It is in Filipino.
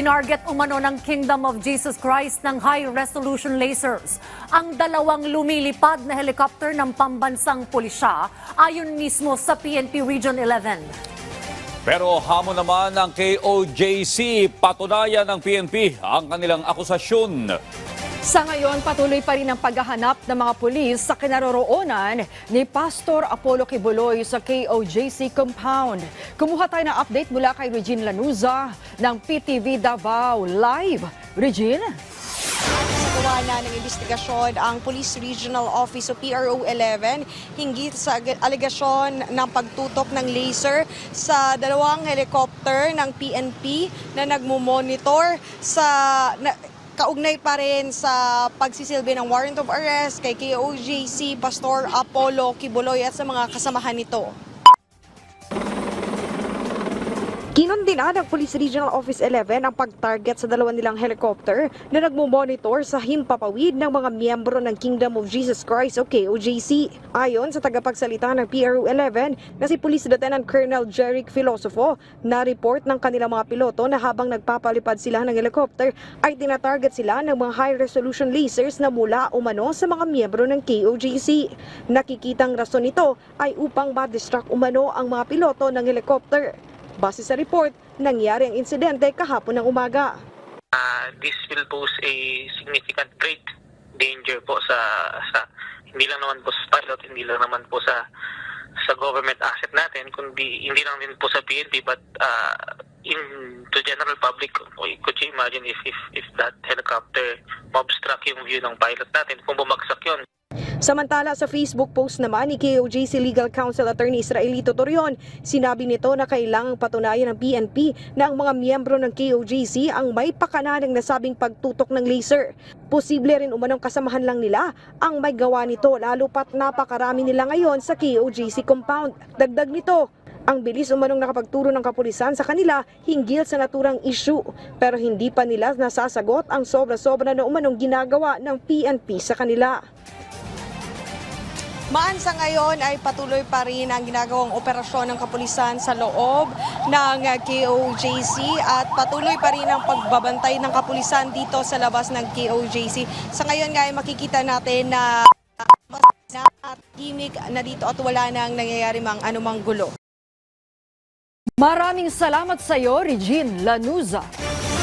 Tinarget umano ng Kingdom of Jesus Christ ng high-resolution lasers ang dalawang lumilipad na helicopter ng pambansang pulisya ayon mismo sa PNP Region 11. Pero hamon naman ng KOJC, patunayan ng PNP ang kanilang akusasyon. Sa ngayon, patuloy pa rin ang paghahanap ng mga pulis sa kinaroroonan ni Pastor Apollo Kibuloy sa KOJC compound. Kumuha tayo ng update mula kay Regine Lanuza ng PTV Davao Live. Regine? Gawa na ng investigasyon ang Police Regional Office o PRO 11 hinggil sa alegasyon ng pagtutok ng laser sa dalawang helicopter ng PNP na nagmumonitor sa kaugnay pa rin sa pagsisilbi ng warrant of arrest kay KOJC Pastor Apollo Kibuloy at sa mga kasamahan nito. Kinundina ng Police Regional Office 11 ang pag-target sa dalawa nilang helicopter na nagmumonitor sa himpapawid ng mga miyembro ng Kingdom of Jesus Christ o KOJC. Ayon sa tagapagsalita ng PRO 11 na si Police Lieutenant Colonel Jeric Filosofo, na-report ng kanilang mga piloto na habang nagpapalipad sila ng helicopter ay tinatarget sila ng mga high-resolution lasers na mula umano sa mga miyembro ng KOJC. Nakikitang rason nito ay upang ma-distract umano ang mga piloto ng helicopter. Base sa report, nangyari ang insidente kahapon ng umaga. This will pose a significant great danger po sa hindi lang naman po sa pilot, hindi lang naman po sa government asset natin, kundi hindi lang din po sa PNP but in to general public. Could you imagine if that helicopter ma-obstruct yung view ng pilot natin kung bumagsak yun? Samantala sa Facebook post naman ni KOJC Legal Counsel Attorney Israelito Torion, sinabi nito na kailangang patunayan ng PNP na ang mga miyembro ng KOJC ang may pakana ng nasabing pagtutok ng laser. Posible rin umanong kasamahan lang nila ang may gawa nito lalo pat napakarami nila ngayon sa KOJC compound. Dagdag nito, ang bilis umanong nakapagturo ng kapulisan sa kanila hinggil sa naturang issue pero hindi pa nila nasasagot ang sobra-sobra na umanong ginagawa ng PNP sa kanila. Sa ngayon ay patuloy pa rin ang ginagawang operasyon ng kapulisan sa loob ng KOJC at patuloy pa rin ang pagbabantay ng kapulisan dito sa labas ng KOJC. Sa ngayon nga ay makikita natin na tahimik na dito at wala nang nangyayari anumang gulo. Maraming salamat sa iyo, Regine Lanuza.